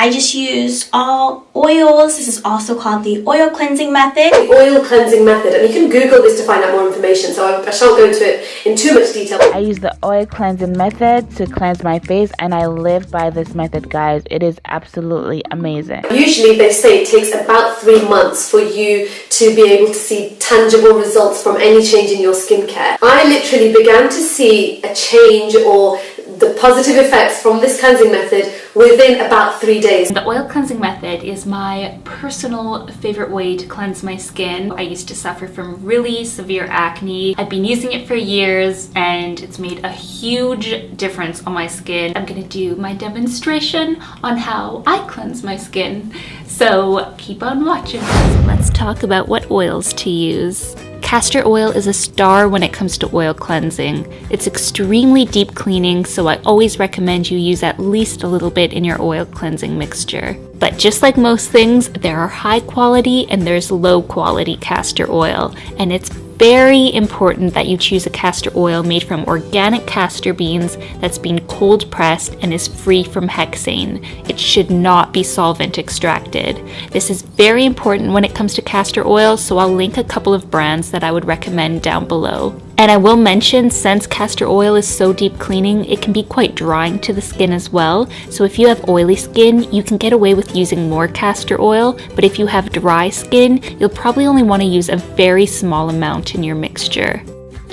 I just use all oils. This is also called the oil cleansing method. The oil cleansing method, and you can Google this to find out more information, so I shan't go into it in too much detail. I use the oil cleansing method to cleanse my face, and I live by this method, guys. It is absolutely amazing. Usually they say it takes about 3 months for you to be able to see tangible results from any change in your skincare. I literally began to see a change or the positive effects from this cleansing method within about 3 days. The oil cleansing method is my personal favorite way to cleanse my skin. I used to suffer from really severe acne. I've been using it for years and it's made a huge difference on my skin. I'm gonna do my demonstration on how I cleanse my skin. So keep on watching. Let's talk about what oils to use. Castor oil is a star when it comes to oil cleansing. It's extremely deep cleaning, so I always recommend you use at least a little bit in your oil cleansing mixture. But just like most things, there are high quality and there's low quality castor oil, and it's very important that you choose a castor oil made from organic castor beans that's been cold pressed and is free from hexane. It should not be solvent extracted. This is very important when it comes to castor oil, so I'll link a couple of brands that I would recommend down below. And I will mention, since castor oil is so deep cleaning, it can be quite drying to the skin as well. So if you have oily skin, you can get away with using more castor oil, but if you have dry skin, you'll probably only want to use a very small amount in your mixture.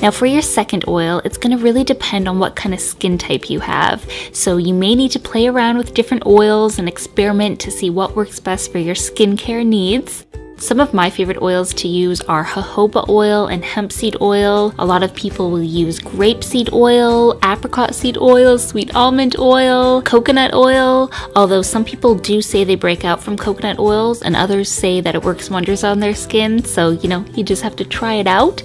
Now for your second oil, it's going to really depend on what kind of skin type you have. So you may need to play around with different oils and experiment to see what works best for your skincare needs. Some of my favorite oils to use are jojoba oil and hemp seed oil. A lot of people will use grapeseed oil, apricot seed oil, sweet almond oil, coconut oil, although some people do say they break out from coconut oils and others say that it works wonders on their skin, so you just have to try it out.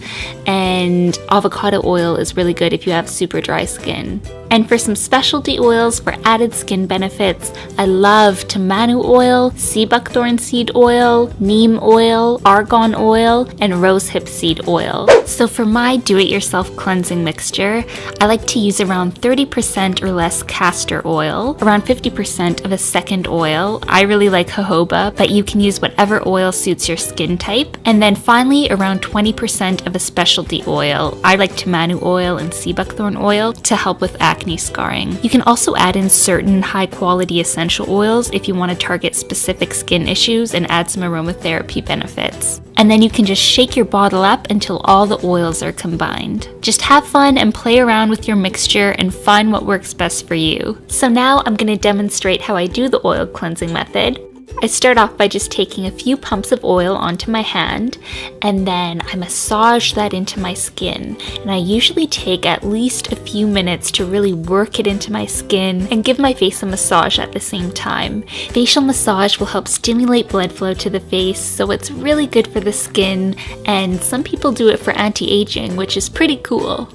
And avocado oil is really good if you have super dry skin. And for some specialty oils for added skin benefits, I love TAMANU oil, sea buckthorn seed oil, neem oil, argan oil, and rosehip seed oil. So for my do-it-yourself cleansing mixture, I like to use around 30% or less castor oil, around 50% of a second oil. I really like jojoba, but you can use whatever oil suits your skin type. And then finally, around 20% of a specialty oil. I like TAMANU oil and sea buckthorn oil to help with acne scarring. You can also add in certain high quality essential oils if you want to target specific skin issues and add some aromatherapy benefits. And then you can just shake your bottle up until all the oils are combined. Just have fun and play around with your mixture and find what works best for you. So now I'm going to demonstrate how I do the oil cleansing method. I start off by just taking a few pumps of oil onto my hand, and then I massage that into my skin. And I usually take at least a few minutes to really work it into my skin and give my face a massage at the same time. Facial massage will help stimulate blood flow to the face, so it's really good for the skin, and some people do it for anti-aging, which is pretty cool.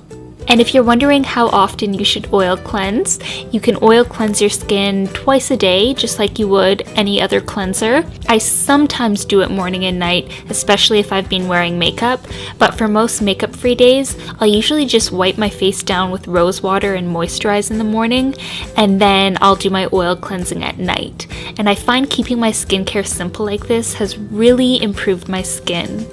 And if you're wondering how often you should oil cleanse, you can oil cleanse your skin twice a day, just like you would any other cleanser. I sometimes do it morning and night, especially if I've been wearing makeup, but for most makeup-free days, I'll usually just wipe my face down with rose water and moisturize in the morning, and then I'll do my oil cleansing at night. And I find keeping my skincare simple like this has really improved my skin.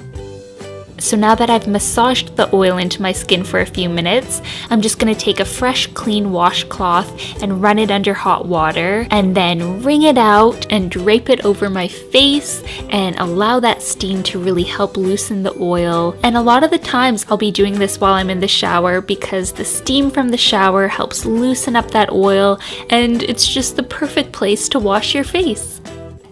So now that I've massaged the oil into my skin for a few minutes, I'm just going to take a fresh, clean washcloth and run it under hot water, and then wring it out and drape it over my face and allow that steam to really help loosen the oil. And a lot of the times I'll be doing this while I'm in the shower because the steam from the shower helps loosen up that oil, and it's just the perfect place to wash your face.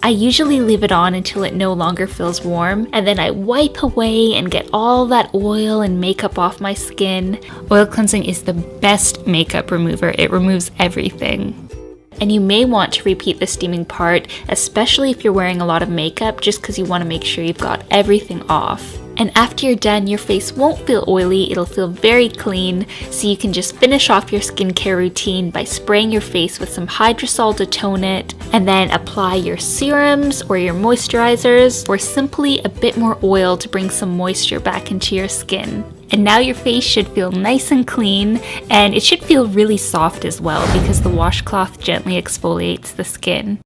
I usually leave it on until it no longer feels warm, and then I wipe away and get all that oil and makeup off my skin. Oil cleansing is the best makeup remover. It removes everything. And you may want to repeat the steaming part, especially if you're wearing a lot of makeup, just because you want to make sure you've got everything off. And after you're done, your face won't feel oily, it'll feel very clean, so you can just finish off your skincare routine by spraying your face with some hydrosol to tone it, and then apply your serums or your moisturizers, or simply a bit more oil to bring some moisture back into your skin. And now your face should feel nice and clean, and it should feel really soft as well because the washcloth gently exfoliates the skin.